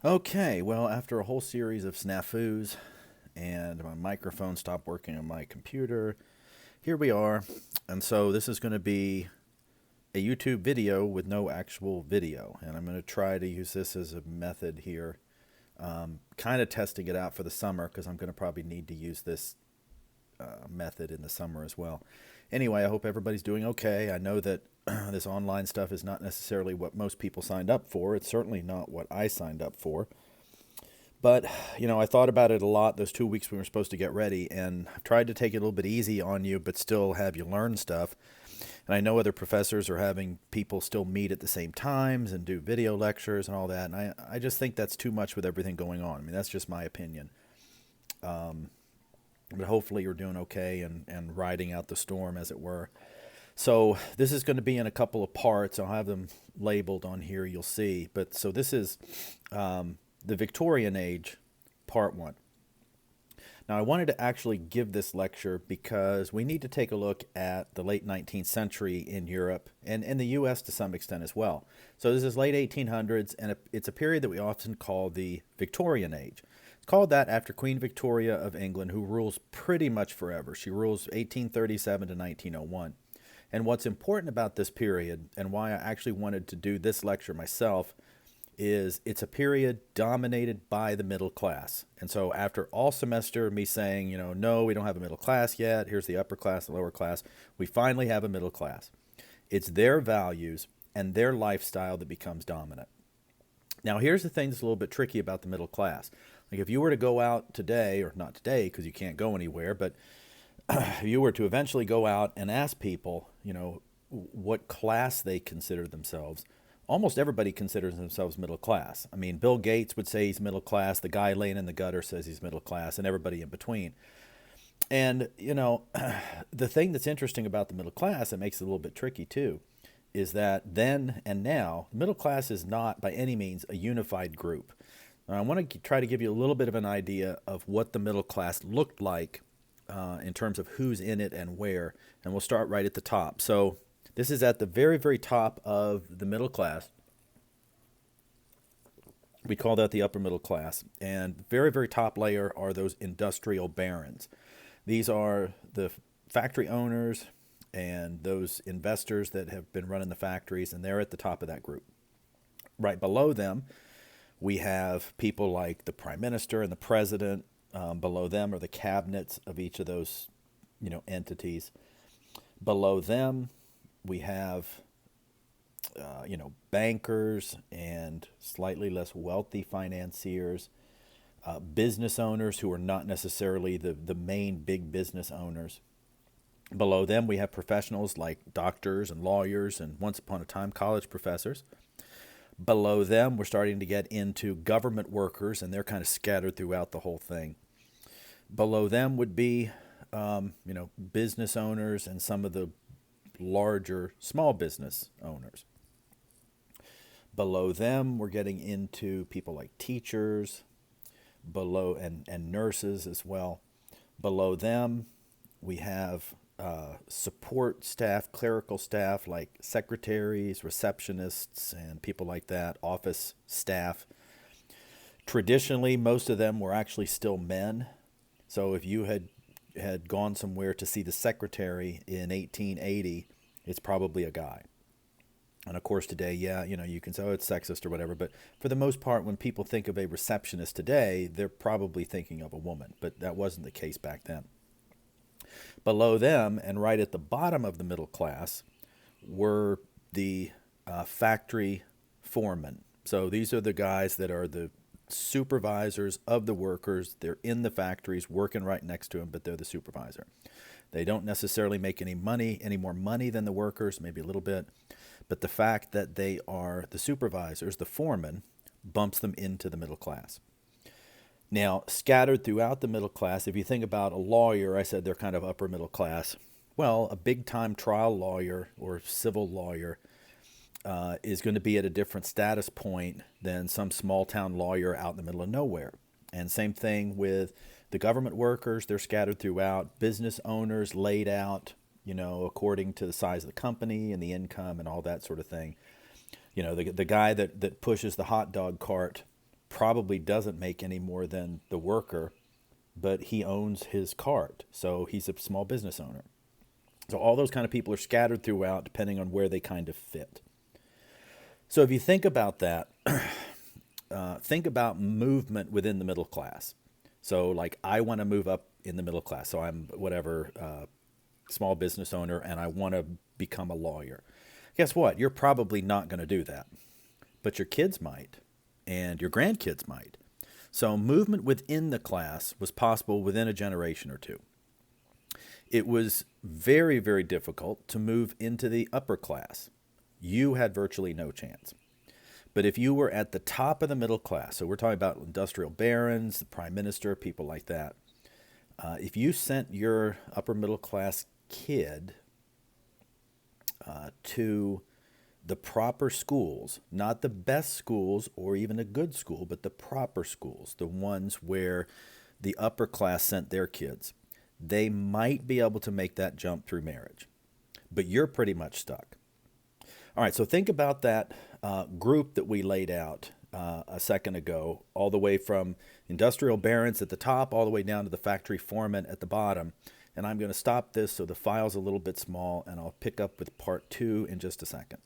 Okay, well, after a whole series of snafus and my microphone stopped working on my computer, here we are. And so this is going to be a YouTube video with no actual video. And I'm going to try to use this as a method here, kind of testing it out for the summer because I'm going to probably need to use this method in the summer as well. Anyway, I hope everybody's doing okay. I know that this online stuff is not necessarily what most people signed up for. It's certainly not what I signed up for. But, I thought about it a lot those 2 weeks we were supposed to get ready, and I've tried to take it a little bit easy on you, but still have you learn stuff. And I know other professors are having people still meet at the same times and do video lectures and all that. And I just think that's too much with everything going on. I mean, that's just my opinion. But hopefully you're doing okay and riding out the storm, as it were. So this is going to be in a couple of parts. I'll have them labeled on here, you'll see. But so this is the Victorian Age, part one. Now, I wanted to actually give this lecture because we need to take a look at the late 19th century in Europe and in the U.S. to some extent as well. So this is late 1800s, and it's a period that we often call the Victorian Age. It's called that after Queen Victoria of England, who rules pretty much forever. She rules 1837 to 1901. And what's important about this period, and why I actually wanted to do this lecture myself, is it's a period dominated by the middle class. And so after all semester me saying, no, we don't have a middle class yet, here's the upper class, the lower class, we finally have a middle class. It's their values and their lifestyle that becomes dominant. Now, here's the thing that's a little bit tricky about the middle class. Like if you were to go out today, or not today because you can't go anywhere, but if you were to eventually go out and ask people, what class they consider themselves, almost everybody considers themselves middle class. I mean, Bill Gates would say he's middle class. The guy laying in the gutter says he's middle class, and everybody in between. And, the thing that's interesting about the middle class that makes it a little bit tricky too is that then and now, the middle class is not by any means a unified group. And I want to try to give you a little bit of an idea of what the middle class looked like in terms of who's in it and where. And we'll start right at the top. So this is at the very, very top of the middle class. We call that the upper middle class. And very, very top layer are those industrial barons. These are the factory owners and those investors that have been running the factories, and they're at the top of that group. Right below them, we have people like the prime minister and the president. Below them are the cabinets of each of those, entities. Below them, we have, bankers and slightly less wealthy financiers, business owners who are not necessarily the main big business owners. Below them, we have professionals like doctors and lawyers and once upon a time college professors. Below them, we're starting to get into government workers, and they're kind of scattered throughout the whole thing. Below them would be, business owners and some of the larger small business owners. Below them, we're getting into people like teachers, and nurses as well. Below them, we have support staff, clerical staff like secretaries, receptionists, and people like that, office staff. Traditionally, most of them were actually still men. So if you had gone somewhere to see the secretary in 1880, it's probably a guy. And of course today, yeah, you can say, oh, it's sexist or whatever. But for the most part, when people think of a receptionist today, they're probably thinking of a woman. But that wasn't the case back then. Below them, and right at the bottom of the middle class, were the factory foremen. So these are the guys that are the supervisors of the workers. They're in the factories working right next to them, but they're the supervisor. They don't necessarily make any more money than the workers, maybe a little bit. But the fact that they are the supervisors, the foremen, bumps them into the middle class. Now, scattered throughout the middle class, if you think about a lawyer, I said they're kind of upper middle class. Well, a big-time trial lawyer or civil lawyer is going to be at a different status point than some small-town lawyer out in the middle of nowhere. And same thing with the government workers. They're scattered throughout. Business owners laid out, according to the size of the company and the income and all that sort of thing. The guy that pushes the hot dog cart probably doesn't make any more than the worker, but he owns his cart, so he's a small business owner. So all those kind of people are scattered throughout depending on where they kind of fit. So if you think about that, think about movement within the middle class. So like I want to move up in the middle class. So I'm whatever, small business owner, and I want to become a lawyer. Guess what? You're probably not going to do that, but your kids might, and your grandkids might. So movement within the class was possible within a generation or two. It was very, very difficult to move into the upper class. You had virtually no chance. But if you were at the top of the middle class, so we're talking about industrial barons, the prime minister, people like that, if you sent your upper middle class kid to the proper schools, not the best schools or even a good school, but the proper schools, the ones where the upper class sent their kids, they might be able to make that jump through marriage. But you're pretty much stuck. All right, so think about that group that we laid out a second ago, all the way from industrial barons at the top, all the way down to the factory foreman at the bottom. And I'm going to stop this so the file's a little bit small, and I'll pick up with part 2 in just a second.